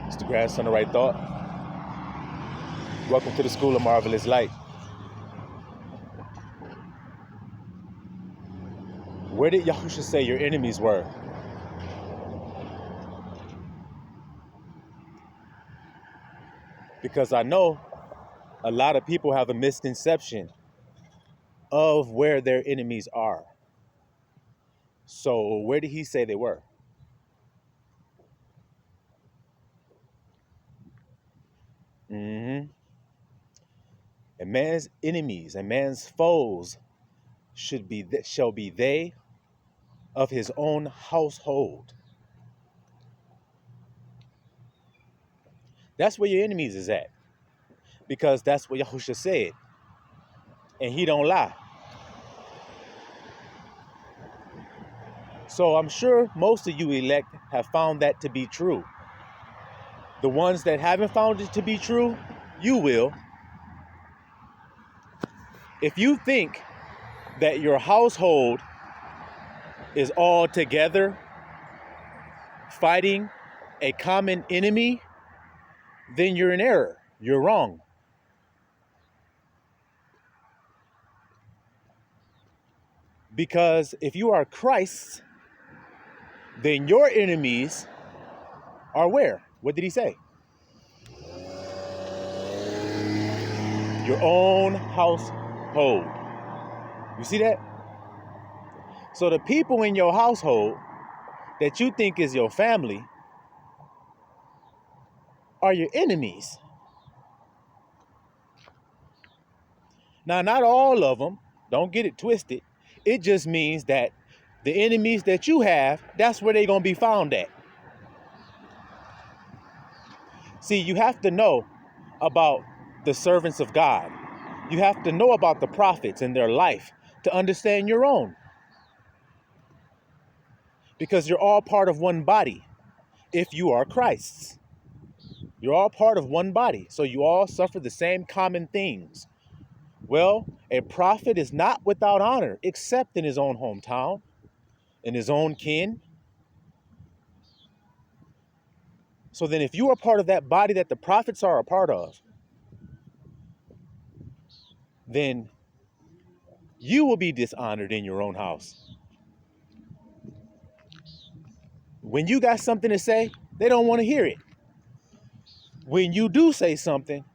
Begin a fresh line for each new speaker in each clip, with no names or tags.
It's the grandson of right thought. Welcome to the School of Marvelous Light. Where did Yahusha say your enemies were? Because I know a lot of people have a misconception of where their enemies are. So where did he say they were? And man's enemies and man's foes shall be they of his own household. That's where your enemies is at. Because that's what Yahusha said. And he don't lie. So I'm sure most of you elect have found that to be true. The ones that haven't found it to be true, you will. If you think that your household is all together fighting a common enemy, then you're in error. You're wrong. Because if you are Christ's, then your enemies are where? What did he say? Your own household. You see that? So the people in your household that you think is your family are your enemies. Now, not all of them, don't get it twisted. It just means that the enemies that you have, that's where they're going to be found at. See, you have to know about the servants of God. You have to know about the prophets and their life to understand your own. Because you're all part of one body if you are Christ's. You're all part of one body, so you all suffer the same common things. Well, a prophet is not without honor except in his own hometown, in his own kin. So then if you are part of that body that the prophets are a part of, then you will be dishonored in your own house. When you got something to say, they don't want to hear it. When you do say something,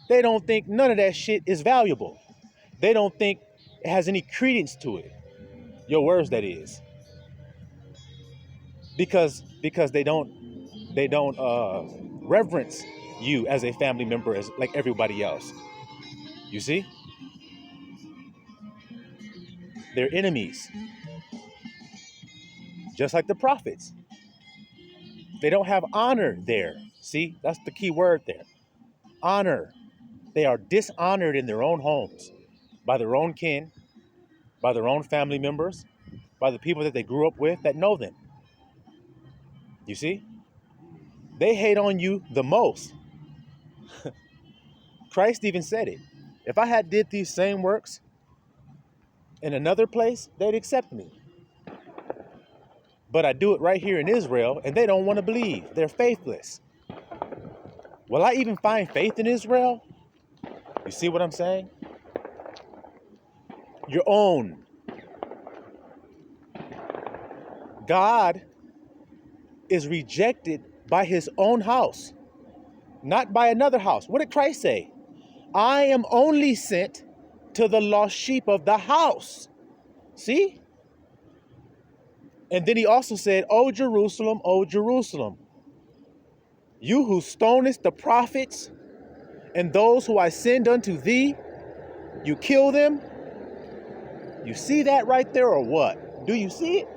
they don't think none of that shit is valuable. They don't think it has any credence to it. Your words, that is. Because they don't reverence you as a family member as like everybody else. You see? They're enemies. Just like the prophets. They don't have honor there. See? That's the key word there. Honor. They are dishonored in their own homes, by their own kin, by their own family members, by the people that they grew up with that know them. You see? They hate on you the most. Christ even said it. If I had did these same works in another place, they'd accept me. But I do it right here in Israel, and they don't want to believe. They're faithless. Will I even find faith in Israel? You see what I'm saying? Your own. God is rejected by his own house, not by another house. What did Christ say? I am only sent to the lost sheep of the house. See? And then he also said, O Jerusalem, you who stonest the prophets and those who I send unto thee, you kill them. You see that right there or what? Do you see it?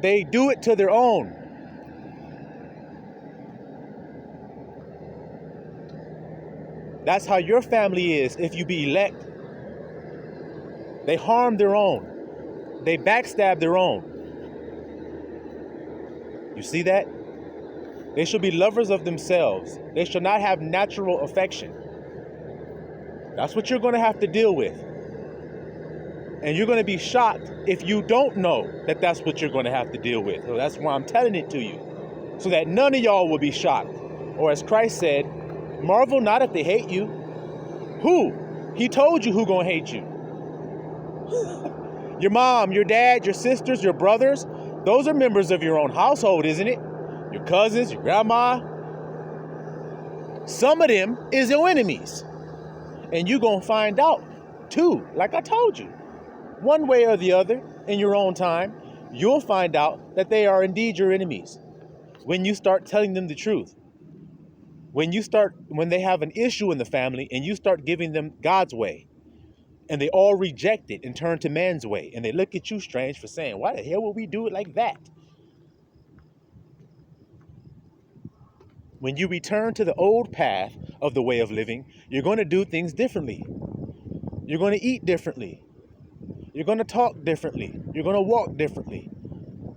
They do it to their own. That's how your family is if you be elect. They harm their own. They backstab their own. You see that? They shall be lovers of themselves. They shall not have natural affection. That's what you're going to have to deal with. And you're going to be shocked if you don't know that that's what you're going to have to deal with. So that's why I'm telling it to you. so that none of y'all will be shocked. Or as Christ said, marvel not if they hate you. Who? He told you who gonna hate you. Your mom, your dad, your sisters, your brothers. Those are members of your own household, isn't it? Your cousins, your grandma. Some of them is your enemies. And you gonna find out too, like I told you. One way or the other, in your own time, you'll find out that they are indeed your enemies. When you start telling them the truth. When they have an issue in the family and you start giving them God's way, and they all reject it and turn to man's way, and they look at you strange for saying, why the hell would we do it like that? When you return to the old path of the way of living, you're going to do things differently. You're going to eat differently. You're going to talk differently. You're going to walk differently.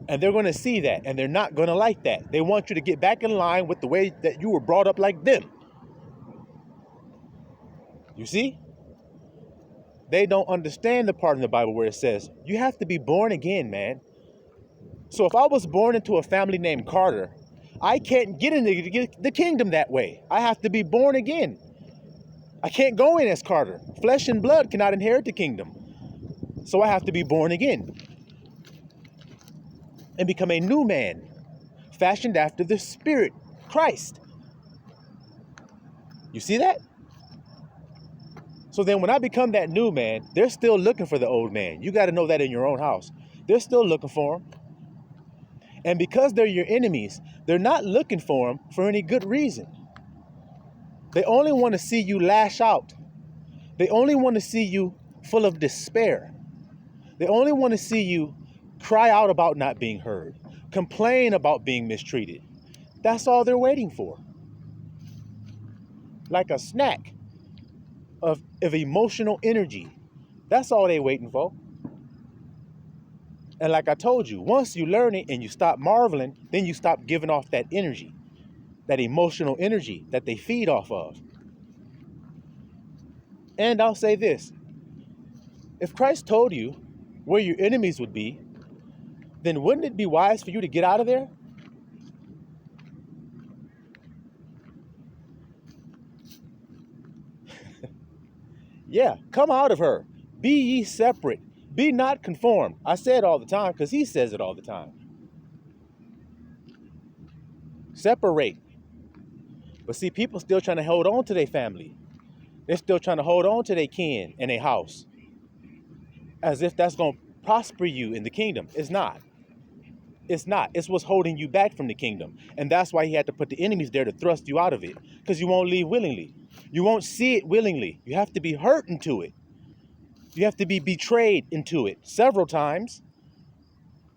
And they're going to see that, and they're not going to like that. They want you to get back in line with the way that you were brought up like them. You see? They don't understand the part in the Bible where it says, you have to be born again, man. So if I was born into a family named Carter, I can't get into the kingdom that way. I have to be born again. I can't go in as Carter. Flesh and blood cannot inherit the kingdom. So I have to be born again and become a new man, fashioned after the Spirit, Christ. You see that? So then when I become that new man, they're still looking for the old man. You got to know that in your own house. They're still looking for him. And because they're your enemies, they're not looking for him for any good reason. They only want to see you lash out. They only want to see you full of despair. They only want to see you cry out about not being heard, complain about being mistreated. That's all they're waiting for. Like a snack of emotional energy. That's all they're waiting for. And like I told you, once you learn it and you stop marveling, then you stop giving off that energy, that emotional energy that they feed off of. And I'll say this. If Christ told you where your enemies would be, then wouldn't it be wise for you to get out of there? Yeah, come out of her. Be ye separate. Be not conformed. I say it all the time because he says it all the time. Separate. But see, people still trying to hold on to their family. They're still trying to hold on to their kin and their house. As if that's going to prosper you in the kingdom. It's not. It's not. It's what's holding you back from the kingdom. And that's why he had to put the enemies there to thrust you out of it. Because you won't leave willingly. You won't see it willingly. You have to be hurt into it. You have to be betrayed into it several times.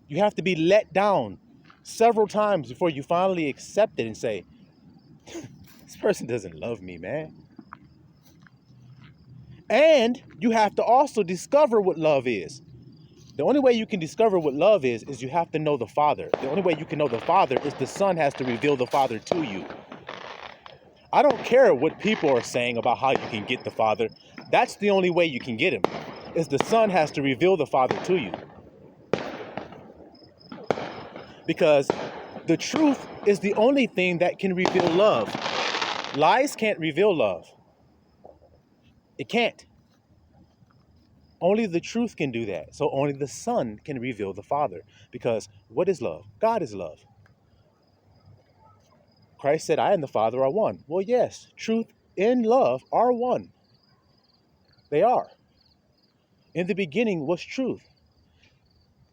You have to be let down several times before you finally accept it and say, this person doesn't love me, man. And you have to also discover what love is. The only way you can discover what love is you have to know the Father. The only way you can know the Father is the Son has to reveal the Father to you. I don't care what people are saying about how you can get the Father. That's the only way you can get him, is the Son has to reveal the Father to you. Because the truth is the only thing that can reveal love. Lies can't reveal love. It can't. Only the truth can do that. So only the Son can reveal the Father. Because what is love? God is love. Christ said, I and the Father are one. Well, yes, truth and love are one. They are. In the beginning was truth.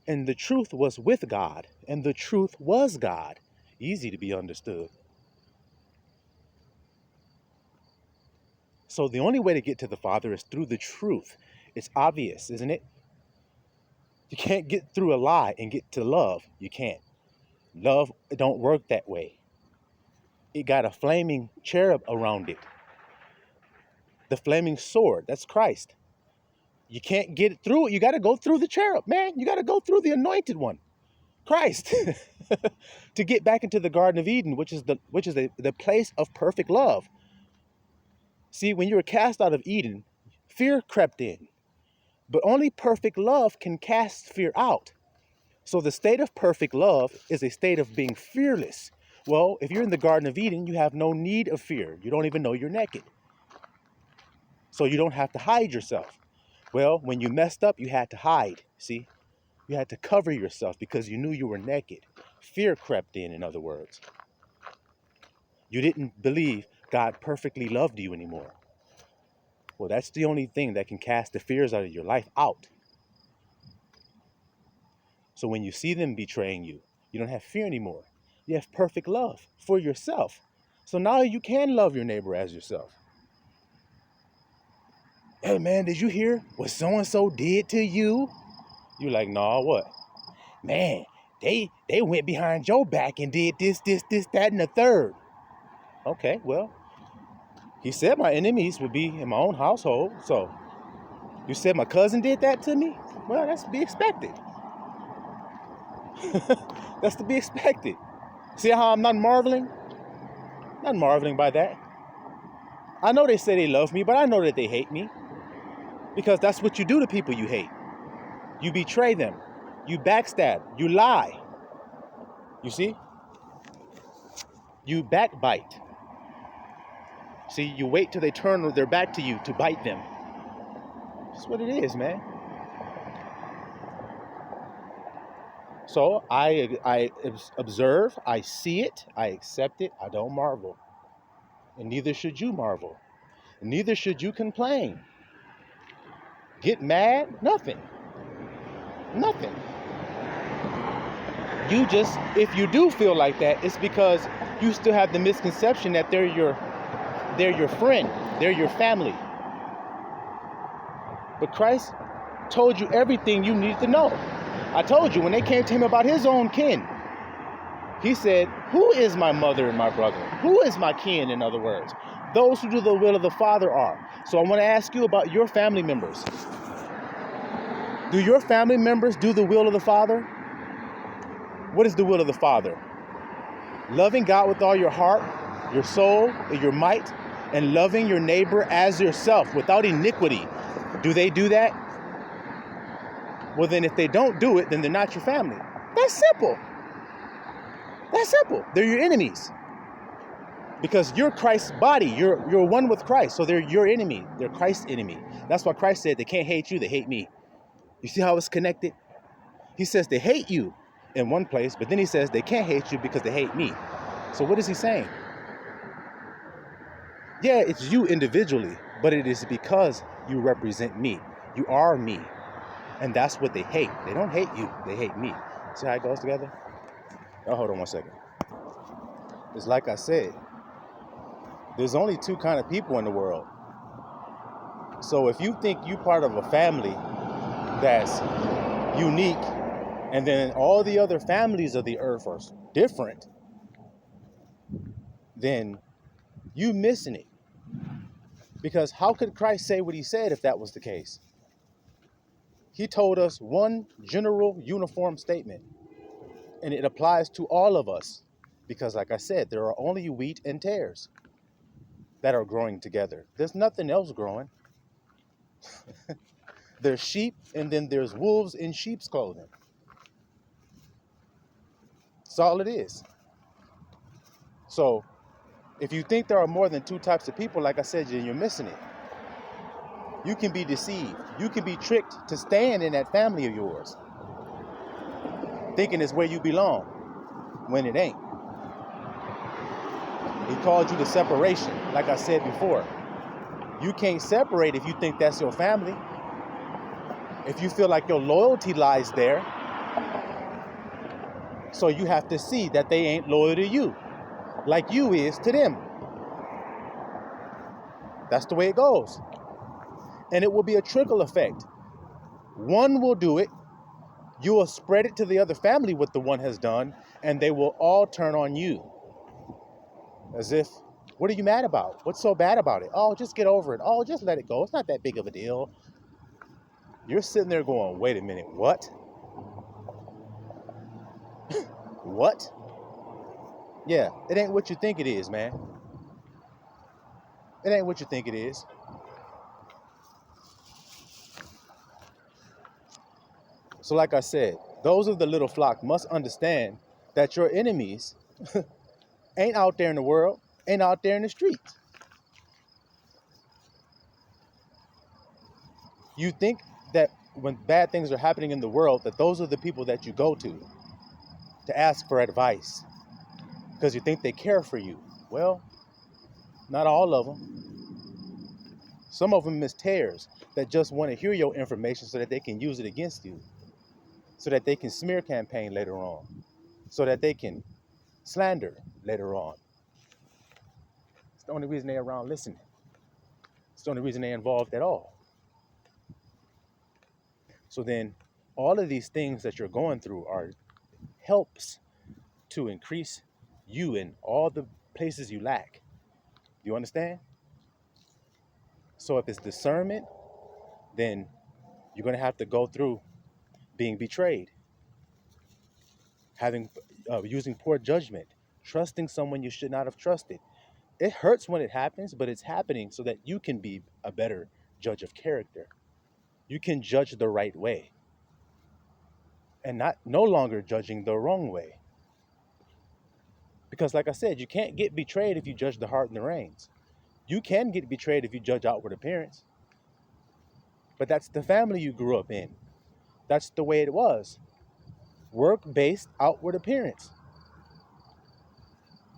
And the truth was with God. And the truth was God. Easy to be understood. So the only way to get to the Father is through the truth. It's obvious, isn't it? You can't get through a lie and get to love. You can't. Love don't work that way. It got a flaming cherub around it. The flaming sword, that's Christ. You can't get through it. You got to go through the cherub, man. You got to go through the anointed one, Christ, to get back into the Garden of Eden, which is the place of perfect love. See, when you were cast out of Eden, fear crept in. But only perfect love can cast fear out. So the state of perfect love is a state of being fearless, Well, if you're in the Garden of Eden, you have no need of fear. You don't even know you're naked. So you don't have to hide yourself. Well, when you messed up, you had to hide. See? You had to cover yourself because you knew you were naked. Fear crept in other words. You didn't believe God perfectly loved you anymore. Well, that's the only thing that can cast the fears out of your life out. So when you see them betraying you, you don't have fear anymore. You have perfect love for yourself. So now you can love your neighbor as yourself. Hey man, did you hear what so-and-so did to you? You're like, nah, what? Man, they went behind your back and did this, that, and the third. Okay, well, he said my enemies would be in my own household. So you said my cousin did that to me? Well, that's to be expected. That's to be expected. See how I'm not marveling? Not marveling by that. I know they say they love me, but I know that they hate me. Because that's what you do to people you hate. You betray them. You backstab. You lie. You see? You backbite. See, you wait till they turn their back to you to bite them. That's what it is, man. So I observe, I see it, I accept it, I don't marvel. And neither should you marvel. And neither should you complain. Get mad? Nothing. Nothing. You just, if you do feel like that, it's because you still have the misconception that they're your friend, they're your family. But Christ told you everything you need to know. I told you when they came to him about his own kin, he said, who is my mother and my brother? Who is my kin, in other words? Those who do the will of the Father are. So I want to ask you about your family members. Do your family members do the will of the Father? What is the will of the Father? Loving God with all your heart, your soul, and your might, and loving your neighbor as yourself without iniquity. Do they do that? Well, then if they don't do it, then they're not your family. That's simple. That's simple. They're your enemies. Because you're Christ's body. You're one with Christ. So they're your enemy. They're Christ's enemy. That's why Christ said they can't hate you, they hate me. You see how it's connected? He says they hate you in one place, but then he says they can't hate you because they hate me. So what is he saying? Yeah, it's you individually, but it is because you represent me. You are me. And that's what they hate. They don't hate you, they hate me. See how it goes together? Oh, hold on one second. It's like I said, there's only two kind of people in the world. So if you think you're part of a family that's unique, and then all the other families of the earth are different, then you missing it. Because how could Christ say what he said if that was the case? He told us one general uniform statement, and it applies to all of us. Because like I said, there are only wheat and tares that are growing together. There's nothing else growing. There's sheep, and then there's wolves in sheep's clothing. That's all it is. So if you think there are more than two types of people, like I said, then you're missing it. You can be deceived. You can be tricked to stand in that family of yours, thinking it's where you belong, when it ain't. He called you to separation, like I said before. You can't separate if you think that's your family. If you feel like your loyalty lies there, so you have to see that they ain't loyal to you, like you is to them. That's the way it goes. And it will be a trickle effect. One will do it, you will spread it to the other family what the one has done, and they will all turn on you. As if, what are you mad about? What's so bad about it? Oh, just get over it. Oh, just let it go. It's not that big of a deal. You're sitting there going, wait a minute, what? What? Yeah, it ain't what you think it is, man. It ain't what you think it is. So like I said, those of the little flock must understand that your enemies ain't out there in the world, ain't out there in the streets. You think that when bad things are happening in the world, that those are the people that you go to ask for advice because you think they care for you. Well, not all of them. Some of them is tares that just want to hear your information so that they can use it against you, so that they can smear campaign later on, so that they can slander later on. It's the only reason they're around listening. It's the only reason they're involved at all. So then all of these things that you're going through are helps to increase you in all the places you lack. You understand? So if it's discernment, then you're going to have to go through being betrayed, using poor judgment, trusting someone you should not have trusted. It hurts when it happens, but it's happening so that you can be a better judge of character. You can judge the right way and no longer judging the wrong way. Because like I said, you can't get betrayed if you judge the heart and the reins. You can get betrayed if you judge outward appearance. But that's the family you grew up in. That's the way it was. Work-based outward appearance.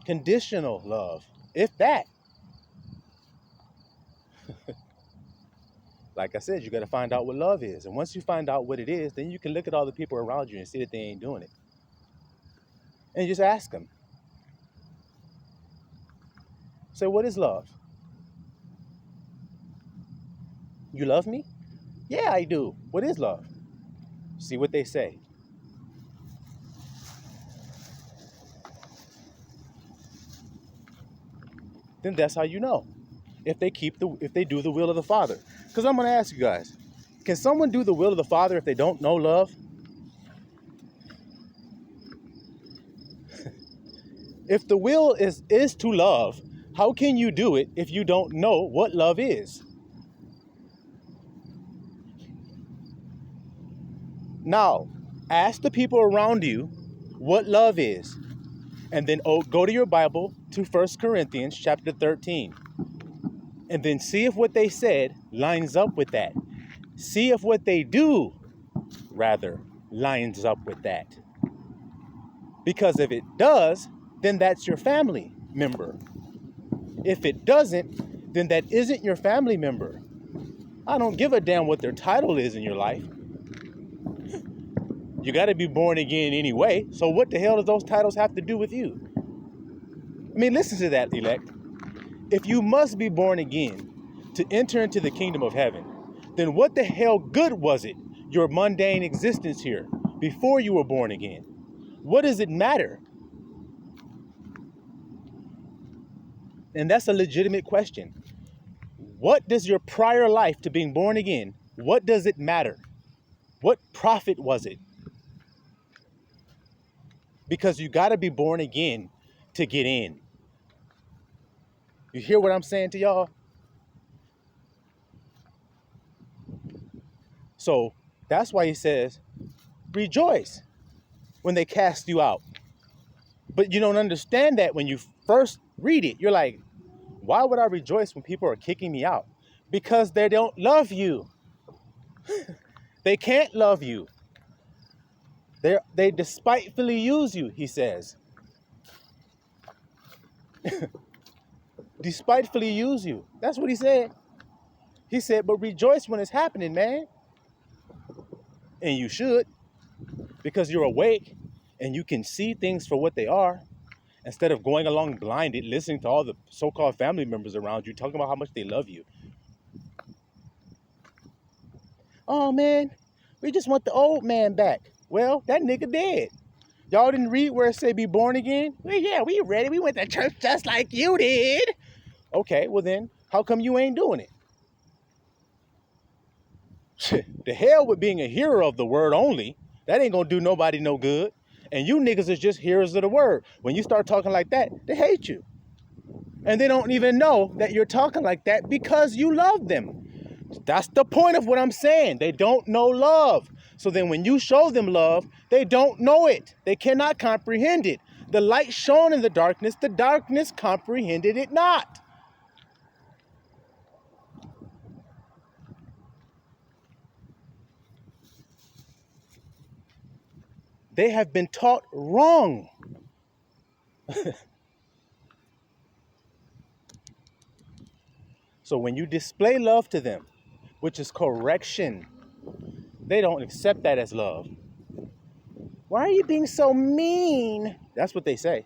Conditional love, if that. Like I said, you got to find out what love is. And once you find out what it is, then you can look at all the people around you and see that they ain't doing it. And you just ask them. Say, what is love? You love me? Yeah, I do. What is love? See what they say. Then that's how you know if they do the will of the Father. Because I'm going to ask you guys, can someone do the will of the Father if they don't know love? If the will is to love, how can you do it if you don't know what love is? Now, ask the people around you what love is. And then go to your Bible to 1 Corinthians chapter 13. And then see if what they said lines up with that. See if what they do, rather, lines up with that. Because if it does, then that's your family member. If it doesn't, then that isn't your family member. I don't give a damn what their title is in your life. You got to be born again anyway. So what the hell does those titles have to do with you? I mean, listen to that, elect. If you must be born again to enter into the kingdom of heaven, then what the hell good was it, your mundane existence here, before you were born again? What does it matter? And that's a legitimate question. What does your prior life to being born again, what does it matter? What profit was it? Because you got to be born again to get in. You hear what I'm saying to y'all? So that's why he says, rejoice when they cast you out. But you don't understand that when you first read it. You're like, why would I rejoice when people are kicking me out? Because they don't love you. They can't love you. They despitefully use you, he says. Despitefully use you. That's what he said. He said, but rejoice when it's happening, man. And you should, because you're awake and you can see things for what they are, instead of going along blinded, listening to all the so-called family members around you talking about how much they love you. Oh, man, we just want the old man back. Well, that nigga dead. Y'all didn't read where it said be born again? Well, yeah, we read it. We went to church just like you did. Okay, well then, how come you ain't doing it? The hell with being a hearer of the word only. That ain't gonna do nobody no good. And you niggas is just hearers of the word. When you start talking like that, they hate you. And they don't even know that you're talking like that because you love them. That's the point of what I'm saying. They don't know love. So then when you show them love, they don't know it. They cannot comprehend it. The light shone in the darkness comprehended it not. They have been taught wrong. So when you display love to them, which is correction, they don't accept that as love. Why are you being so mean? That's what they say.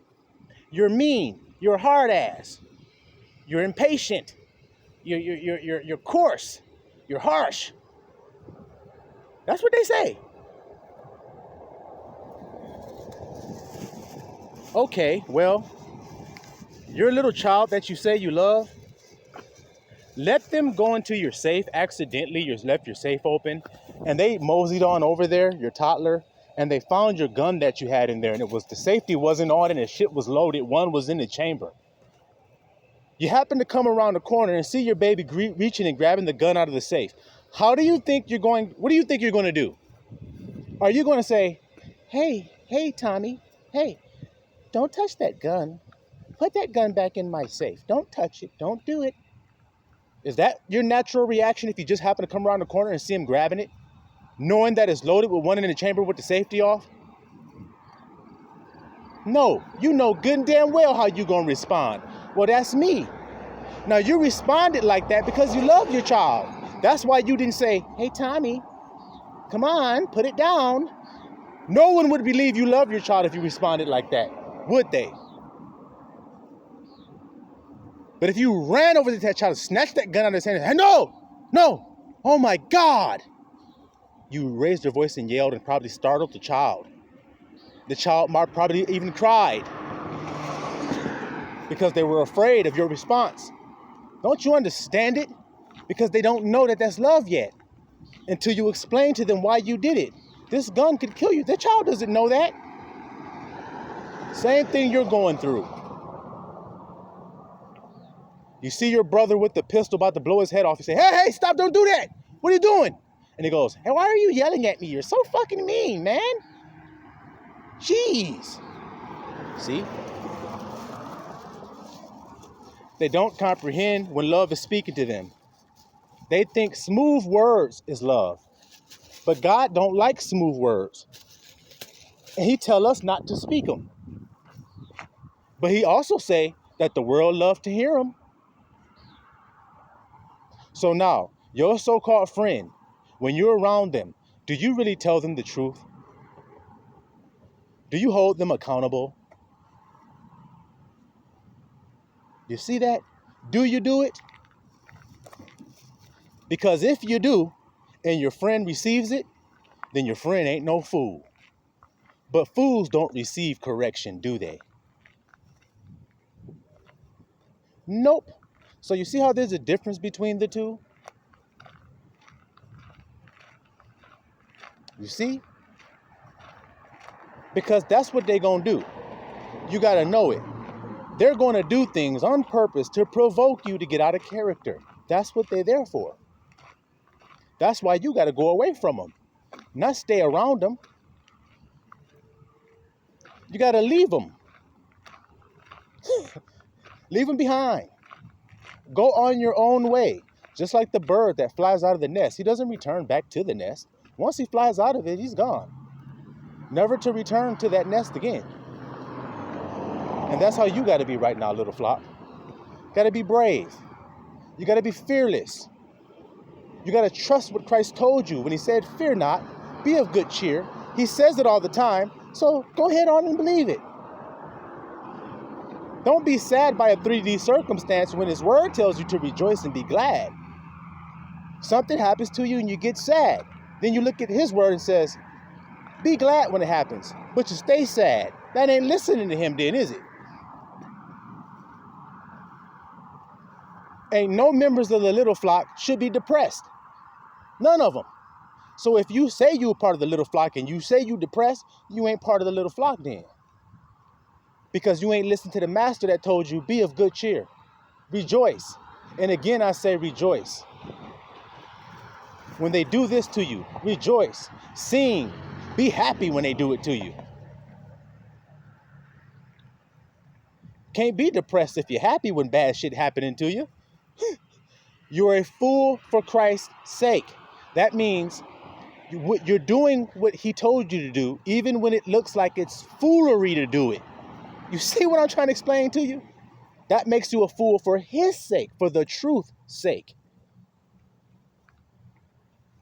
You're mean. You're a hard ass. You're impatient. You're coarse. You're harsh. That's what they say. Okay, well, your little child that you say you love, let them go into your safe accidentally. You left your safe open, and they moseyed on over there, your toddler, and they found your gun that you had in there, and it was the safety wasn't on and the shit was loaded. One was in the chamber. You happen to come around the corner and see your baby reaching and grabbing the gun out of the safe. What do you think you're going to do? Are you going to say, hey, Tommy, hey, don't touch that gun. Put that gun back in my safe. Don't touch it. Don't do it. Is that your natural reaction if you just happen to come around the corner and see him grabbing it, knowing that it's loaded with one in the chamber with the safety off? No, you know good and damn well how you going to respond. Well, that's me. Now, you responded like that because you love your child. That's why you didn't say, hey, Tommy, come on, put it down. No one would believe you love your child if you responded like that, would they? But if you ran over to that child and snatched that gun out of his hand and said, no, oh my God. You raised your voice and yelled and probably startled the child. The child probably even cried because they were afraid of your response. Don't you understand it? Because they don't know that that's love yet until you explain to them why you did it. This gun could kill you. The child doesn't know that. Same thing you're going through. You see your brother with the pistol about to blow his head off. You say, hey, stop, don't do that. What are you doing? And he goes, hey, why are you yelling at me? You're so fucking mean, man. Jeez. See? They don't comprehend when love is speaking to them. They think smooth words is love. But God don't like smooth words. And he tell us not to speak them. But he also say that the world love to hear them. So now, your so-called friend, when you're around them, do you really tell them the truth? Do you hold them accountable? You see that? Do you do it? Because if you do, and your friend receives it, then your friend ain't no fool. But fools don't receive correction, do they? Nope. So you see how there's a difference between the two? You see? Because that's what they're going to do. You got to know it. They're going to do things on purpose to provoke you to get out of character. That's what they're there for. That's why you got to go away from them, not stay around them. You got to leave them. Leave them behind. Go on your own way. Just like the bird that flies out of the nest. He doesn't return back to the nest. Once he flies out of it, he's gone. Never to return to that nest again. And that's how you got to be right now, little flock. Got to be brave. You got to be fearless. You got to trust what Christ told you when he said, fear not, be of good cheer. He says it all the time, so go ahead on and believe it. Don't be sad by a 3D circumstance when his word tells you to rejoice and be glad. Something happens to you and you get sad. Then you look at his word and says, be glad when it happens, but you stay sad. That ain't listening to him then, is it? Ain't no members of the little flock should be depressed. None of them. So if you say you're part of the little flock and you say you depressed, you ain't part of the little flock then. Because you ain't listened to the master that told you, be of good cheer. Rejoice. And again, I say rejoice. When they do this to you, rejoice. Sing. Be happy when they do it to you. Can't be depressed if you're happy when bad shit happening to you. You're a fool for Christ's sake. That means you're doing what he told you to do, even when it looks like it's foolery to do it. You see what I'm trying to explain to you? That makes you a fool for his sake, for the truth's sake.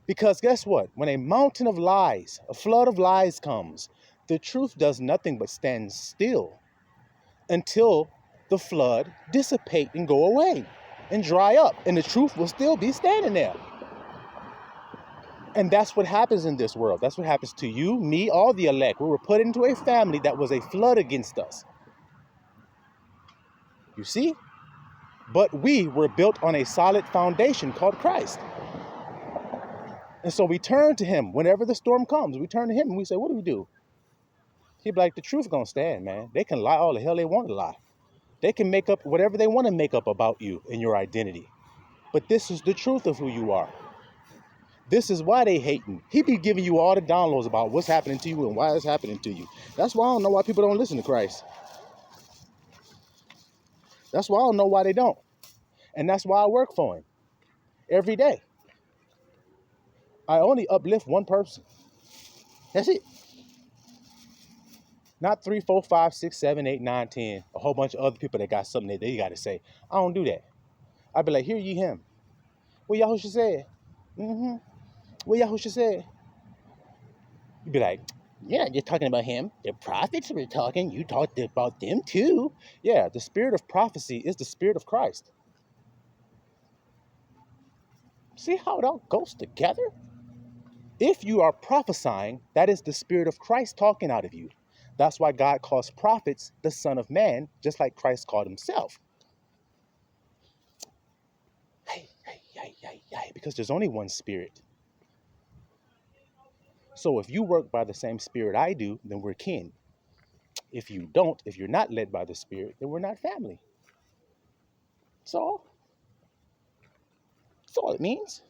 Because guess what? When a mountain of lies, a flood of lies comes, the truth does nothing but stand still until the flood dissipate and go away and dry up, and the truth will still be standing there. And that's what happens in this world. That's what happens to you, me, all the elect. We were put into a family that was a flood against us. You see? But we were built on a solid foundation called Christ. And so we turn to him whenever the storm comes. We turn to him and we say, what do we do? He'd be like, the truth gonna stand, man. They can lie all the hell they want to lie. They can make up whatever they want to make up about you and your identity. But this is the truth of who you are. This is why they hating. He be giving you all the downloads about what's happening to you and why it's happening to you. That's why I don't know why people don't listen to Christ. That's why I don't know why they don't. And that's why I work for him every day. I only uplift one person. That's it. Not 3, 4, 5, 6, 7, 8, 9, 10. A whole bunch of other people that got something that they got to say. I don't do that. I be like, hear ye him. What Yahusha said? What Yahusha said? You be like, yeah, you're talking about him. The prophets were talking. You talked about them too. Yeah, the spirit of prophecy is the spirit of Christ. See how it all goes together? If you are prophesying, that is the spirit of Christ talking out of you. That's why God calls prophets the Son of Man, just like Christ called himself. Because there's only one spirit. So if you work by the same spirit I do, then we're kin. If you don't, if you're not led by the spirit, then we're not family. So that's all it means.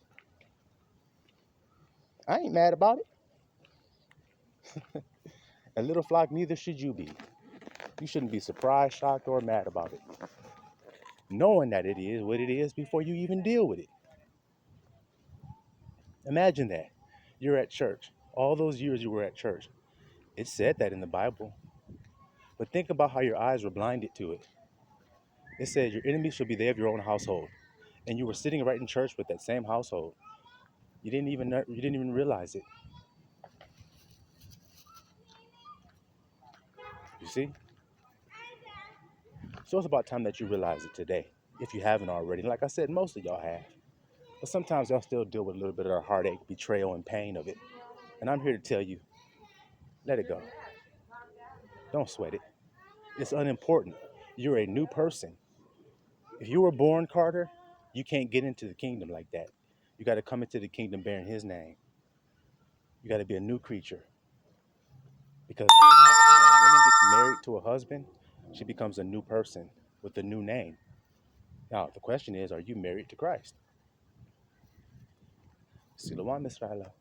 I ain't mad about it. A little flock, neither should you be. You shouldn't be surprised, shocked, or mad about it. Knowing that it is what it is before you even deal with it. Imagine that. You're at church. All those years you were at church. It said that in the Bible. But think about how your eyes were blinded to it. It said your enemy should be they of your own household. And you were sitting right in church with that same household. You didn't even realize it. You see? So it's about time that you realize it today, if you haven't already. Like I said, most of y'all have. But sometimes y'all still deal with a little bit of the heartache, betrayal, and pain of it. And I'm here to tell you, let it go. Don't sweat it. It's unimportant. You're a new person. If you were born Carter, you can't get into the kingdom like that. You got to come into the kingdom bearing his name. You got to be a new creature. Because when a woman gets married to a husband, she becomes a new person with a new name. Now, the question is, are you married to Christ? Silawan Israel.